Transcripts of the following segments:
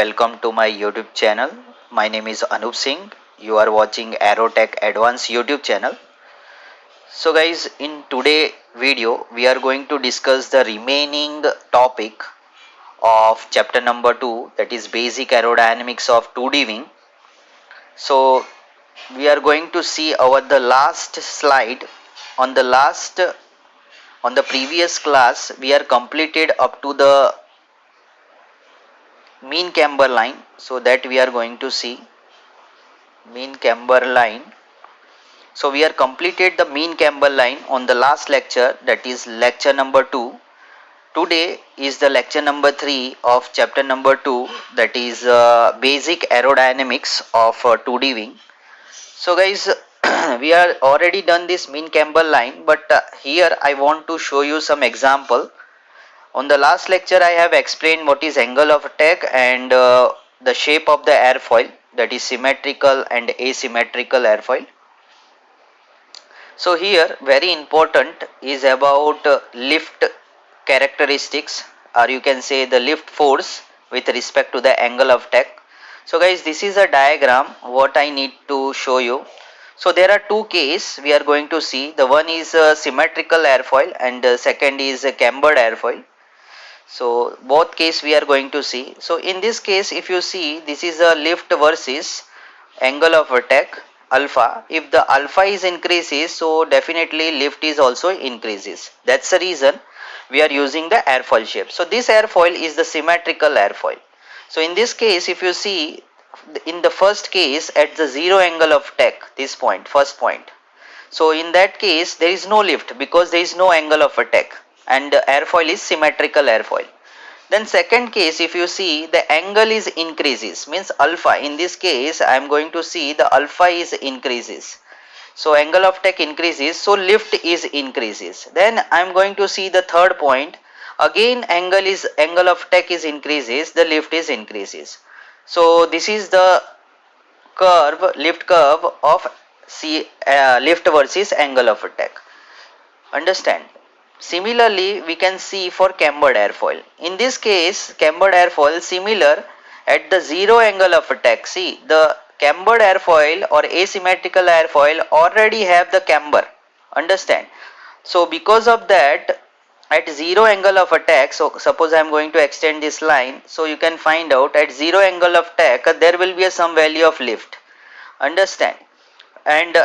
welcome to my YouTube channel. My name is Anup Singh. You are watching AeroTech Advance YouTube channel. So guys, in today video we are going to discuss the remaining topic of chapter number 2, that is Basic Aerodynamics of 2D wing. So we are going to see the last slide. On the previous class we are completed up to the mean camber line, so that we are going to see mean camber line. So we are completed the mean camber line on the last lecture, that is lecture number 2. Today is the lecture number 3 of chapter number 2, that is basic aerodynamics of 2D wing. So guys, we are already done this mean camber line, but here I want to show you some example. On the last lecture I have explained what is angle of attack and the shape of the airfoil, that is symmetrical and asymmetrical airfoil. So here very important is about lift characteristics, or you can say the lift force with respect to the angle of attack. So guys, this is a diagram what I need to show you. So there are two cases we are going to see. The one is a symmetrical airfoil and the second is a cambered airfoil. So both case we are going to see. So in this case, if you see, this is a lift versus angle of attack alpha. If the alpha is increases, so definitely lift is also increases. That's the reason we are using the airfoil shape. So this airfoil is the symmetrical airfoil. So in this case, if you see, in the first case at the zero angle of attack, this point, first point. So in that case there is no lift because there is no angle of attack, and airfoil is symmetrical airfoil. Then second case, if you see, the angle is increases, means alpha. In this case I am going to see the alpha is increases, so angle of attack increases, so lift is increases. Then I am going to see the third point, again angle of attack is increases, the lift is increases. So this is the lift curve of lift versus angle of attack. Understand? Similarly, we can see for cambered airfoil. In this case, cambered airfoil similar at the zero angle of attack. See, the cambered airfoil or asymmetrical airfoil already have the camber. Understand? So because of that, at zero angle of attack, so suppose I am going to extend this line, so you can find out at zero angle of attack there will be some value of lift. Understand? And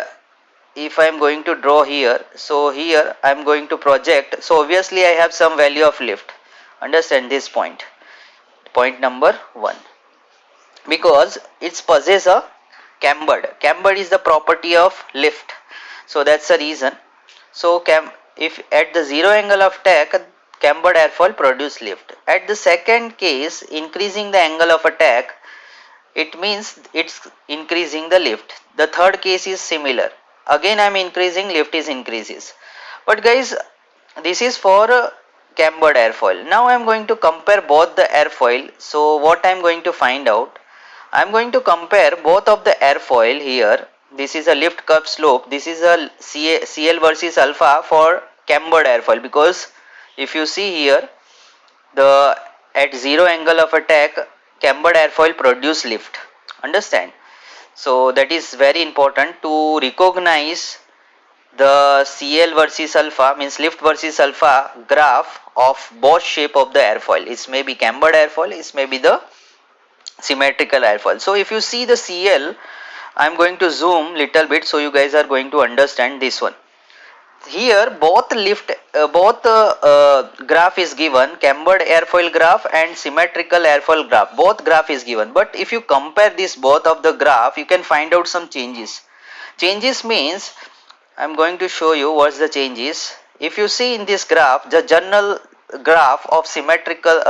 if I am going to draw here, so here I am going to project, so obviously I have some value of lift. Understand this point number 1, because it possesses a cambered is the property of lift, so that's the reason. So if at the zero angle of attack, cambered airfoil produce lift. At the second case, increasing the angle of attack, it means it's increasing the lift. The third case is similar, again I am increasing, lift is increases. But guys, this is for cambered airfoil. Now I am going to compare both the airfoil. So what I am going to find out, I am going to compare both of the airfoil here. This is a lift curve slope, this is a CL versus alpha for cambered airfoil, because if you see here, the at zero angle of attack cambered airfoil produce lift. Understand? So that is very important to recognize the CL versus alpha, means lift versus alpha graph of both shape of the airfoil. It may be cambered airfoil, it may be the symmetrical airfoil. So if you see the CL, I am going to zoom little bit so you guys are going to understand this one. Here both graph is given, cambered airfoil graph and symmetrical airfoil graph, both graph is given. But if you compare this both of the graph, you can find out some changes. Changes means, I am going to show you what's the changes. If you see in this graph, the general graph of symmetrical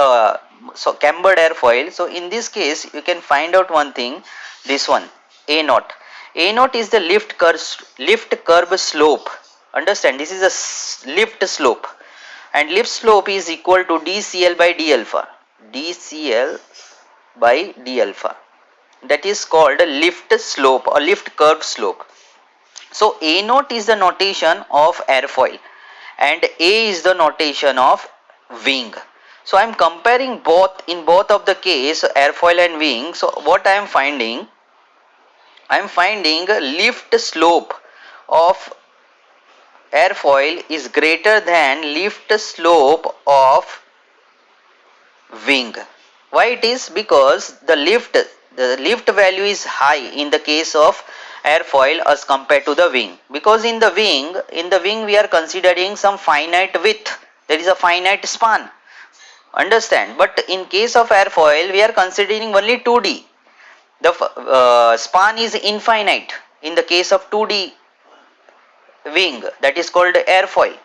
so cambered airfoil, so in this case you can find out one thing, this one A naught is the lift curve slope. Understand, this is a lift slope, and lift slope is equal to dCl by d alpha. dCl by d alpha, that is called a lift slope or lift curve slope. So A naught is the notation of airfoil and A is the notation of wing. So I am comparing both, in both of the case, airfoil and wing. So what I am finding lift slope of airfoil is greater than lift slope of wing. Why it is? Because the lift value is high in the case of airfoil as compared to the wing, because in the wing we are considering some finite width, there is a finite span, understand, but in case of airfoil we are considering only 2D, the span is infinite in the case of 2D wing, that is called airfoil,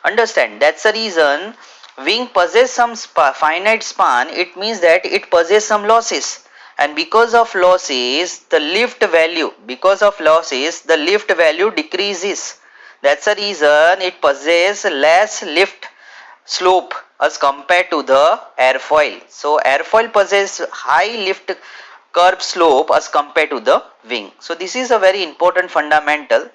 understand. That's the reason wing possess some finite span, it means that it possess some losses, and because of losses the lift value decreases. That's the reason it possess less lift slope as compared to the airfoil. So airfoil possess high lift curve slope as compared to the wing. So this is a very important fundamental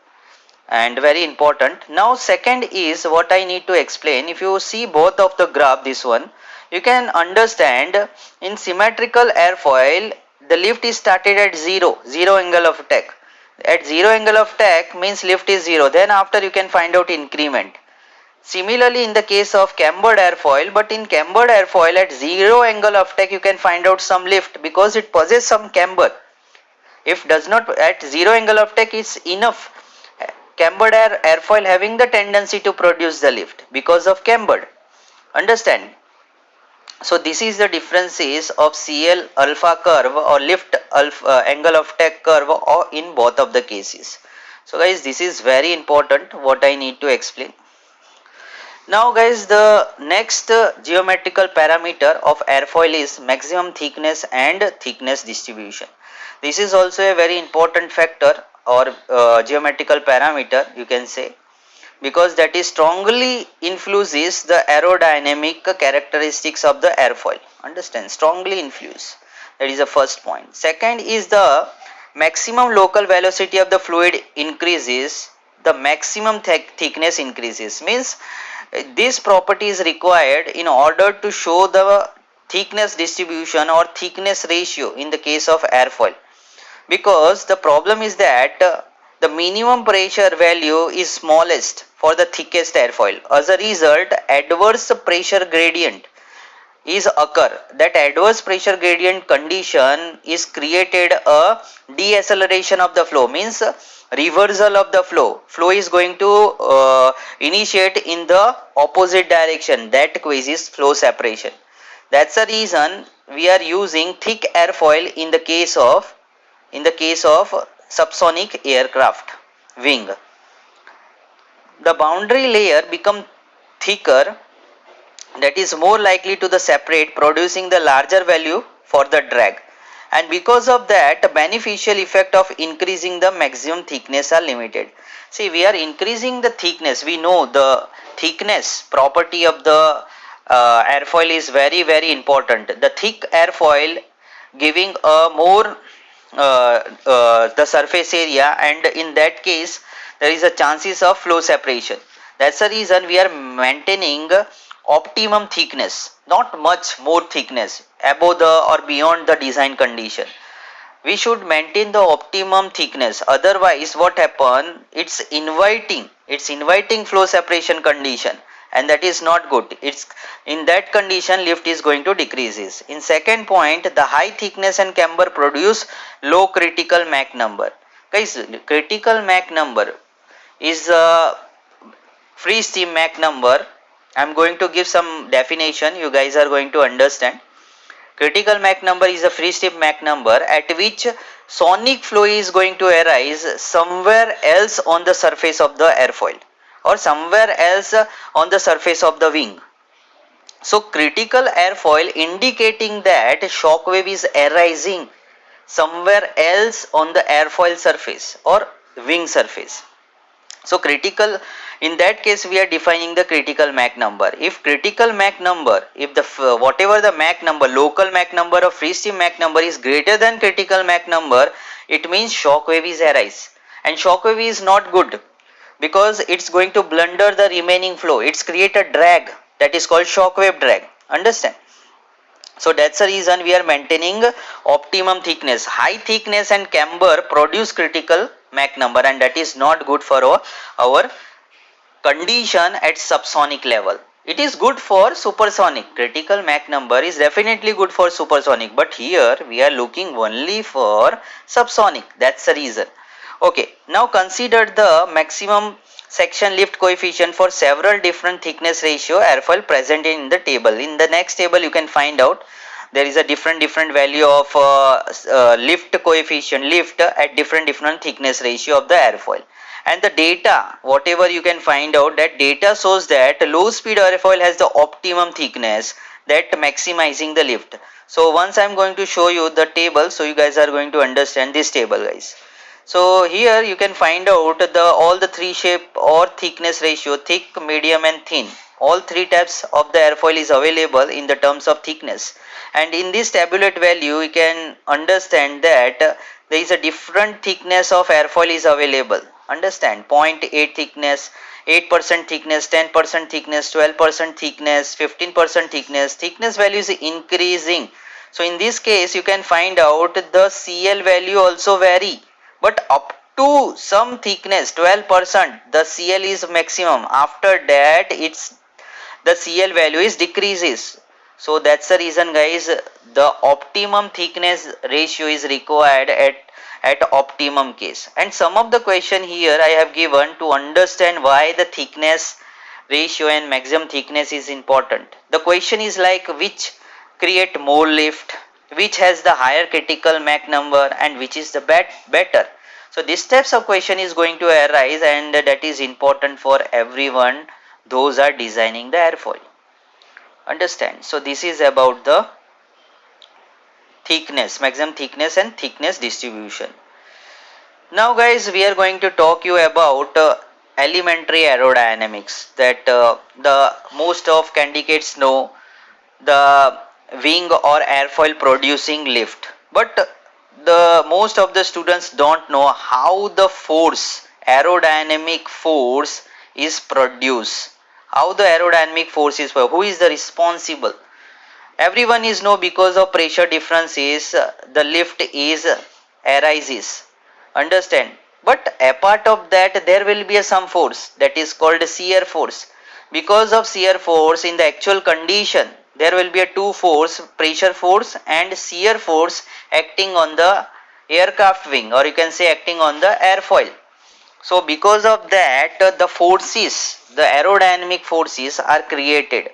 and very important. Now second is what I need to explain. If you see both of the graph, this one, you can understand in symmetrical airfoil the lift is started at zero angle of attack. At zero angle of attack means lift is zero, then after you can find out increment. Similarly in the case of cambered airfoil, but in cambered airfoil at zero angle of attack you can find out some lift because it possesses some camber. If does not, at zero angle of attack is enough. Cambered airfoil having the tendency to produce the lift because of cambered, understand. So this is the differences of CL alpha curve or lift alpha angle of attack curve or in both of the cases. So guys, this is very important what I need to explain. Now guys, the next geometrical parameter of airfoil is maximum thickness and thickness distribution. This is also a very important factor or geometrical parameter, you can say, because that is strongly influences the aerodynamic characteristics of the airfoil, understand, strongly influence. That is the first point. Second is the maximum local velocity of the fluid increases, the maximum thickness increases, means this property is required in order to show the thickness distribution or thickness ratio in the case of airfoil, because the problem is that the minimum pressure value is smallest for the thickest airfoil. As a result, adverse pressure gradient is occur. That adverse pressure gradient condition is created a deceleration of the flow, means reversal of the flow. Flow is going to initiate in the opposite direction, that causes flow separation. That's the reason we are using thick airfoil in the case of subsonic aircraft wing. The boundary layer become thicker, that is more likely to the separate, producing the larger value for the drag, and because of that the beneficial effect of increasing the maximum thickness are limited. See, we are increasing the thickness, we know the thickness property of the airfoil is very important. The thick airfoil giving a more the surface area, and in that case there is a chances of flow separation. That's the reason we are maintaining optimum thickness, not much more thickness above the or beyond the design condition. We should maintain the optimum thickness, otherwise what happen, it's inviting flow separation condition, and that is not good. It's in that condition lift is going to decreases. In second point, the high thickness and camber produce low critical Mach number. Guys, critical Mach number is a free stream Mach number. I'm going to give some definition, you guys are going to understand. Critical Mach number is a free stream Mach number at which sonic flow is going to arise somewhere else on the surface of the airfoil or somewhere else on the surface of the wing. So critical airfoil indicating that shock wave is arising somewhere else on the airfoil surface or wing surface. So critical, in that case we are defining the critical Mach number. If critical Mach number, if the whatever the Mach number, local Mach number or free stream Mach number is greater than critical Mach number, it means shock wave is arise, and shock wave is not good, because it's going to blunder the remaining flow. It's create a drag, that is called shock wave drag. Understand? So that's the reason we are maintaining optimum thickness. High thickness and camber produce critical Mach number, and that is not good for our condition at subsonic level. It is good for supersonic. Critical Mach number is definitely good for supersonic, but here we are looking only for subsonic. That's the reason. Okay, now consider the maximum section lift coefficient for several different thickness ratio airfoil present in the table. In the next table you can find out there is a different value of lift coefficient lift at different thickness ratio of the airfoil, and the data whatever you can find out, that data shows that low speed airfoil has the optimum thickness that maximizing the lift. So once I am going to show you the table, so you guys are going to understand this table, guys. So here you can find out all the three shape or thickness ratio, thick, medium and thin. All three types of the airfoil is available in the terms of thickness, and in this tabulate value you can understand that there is a different thickness of airfoil is available. Understand, 0.8 thickness, 8% thickness, 10% thickness, 12% thickness, 15% thickness. Thickness value is increasing. So in this case you can find out the CL value also vary, but up to some thickness 12% the CL is maximum. After that it's the CL value is decreases. So that's the reason, guys, the optimum thickness ratio is required at optimum case. And some of the question here I have given to understand why the thickness ratio and maximum thickness is important. The question is like which create more lift, which has the higher critical Mach number, and which is the better. So this types of question is going to arise, and that is important for everyone those are designing the airfoil. Understand? So this is about the thickness, maximum thickness and thickness distribution. Now guys, we are going to talk you about elementary aerodynamics, that the most of candidates know the wing or airfoil producing lift, but the most of the students don't know how the force, aerodynamic force is produced. How the aerodynamic force is, who is the responsible? Everyone is know because of pressure differences the lift is arises. Understand? But apart of that there will be some force that is called shear force. Because of shear force in the actual condition there will be a two force, pressure force and shear force acting on the aircraft wing, or you can say acting on the airfoil. So because of that the forces, the aerodynamic forces are created.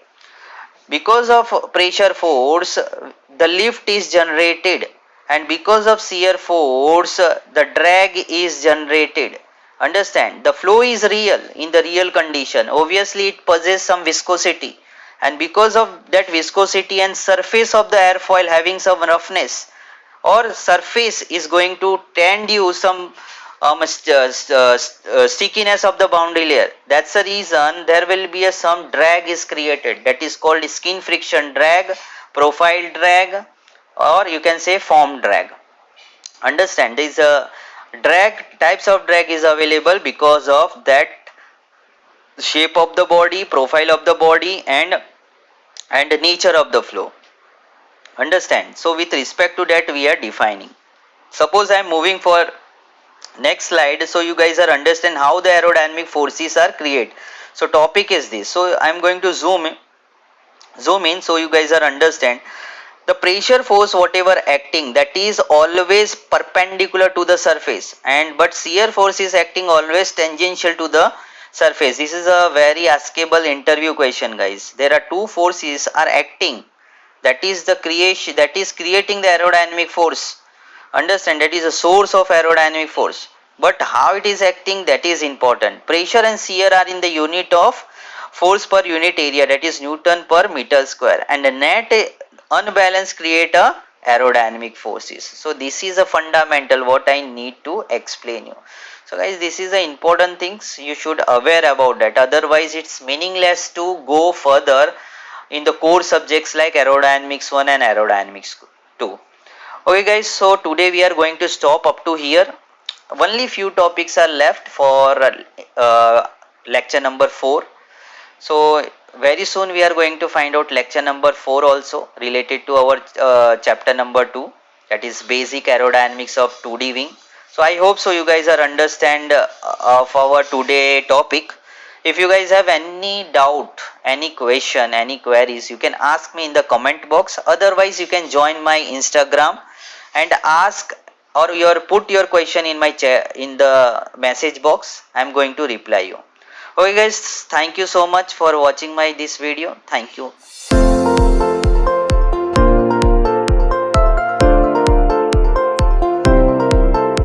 Because of pressure force the lift is generated, and because of shear force the drag is generated. Understand? The flow is real in the real condition. Obviously it possesses some viscosity, and because of that viscosity and surface of the airfoil having some roughness or surface is going to tend you some stickiness of the boundary layer. That's the reason there will be some drag is created, that is called skin friction drag, profile drag, or you can say form drag. Understand? There is a drag, types of drag is available because of that shape of the body, profile of the body and nature of the flow. Understand? So with respect to that we are defining. Suppose I am moving for next slide, so you guys are understand how the aerodynamic forces are created. So topic is this. So I am going to zoom in so you guys are understand. The pressure force whatever acting, that is always perpendicular to the surface, and but shear force is acting always tangential to the surface. This is a very askable interview question, guys. There are two forces are acting, that is the creation, that is creating the aerodynamic force. Understand? That is a source of aerodynamic force, but how it is acting, that is important. Pressure and shear are in the unit of force per unit area, that is Newton per meter square, and the net unbalance create a aerodynamic forces. So this is a fundamental what I need to explain you. So guys, this is the important things you should aware about that, otherwise it's meaningless to go further in the core subjects like aerodynamics 1 and aerodynamics 2. Okay guys, so today we are going to stop up to here. Only few topics are left for lecture number 4. So very soon we are going to find out lecture number 4 also related to our chapter number 2, that is basic aerodynamics of 2D wing. So I hope so you guys are understand of our today topic. If you guys have any doubt, any question, any queries, you can ask me in the comment box. Otherwise you can join my Instagram and ask, or your put your question in my chat in the message box. I am going to reply you. Okay guys, thank you so much for watching my this video. Thank you.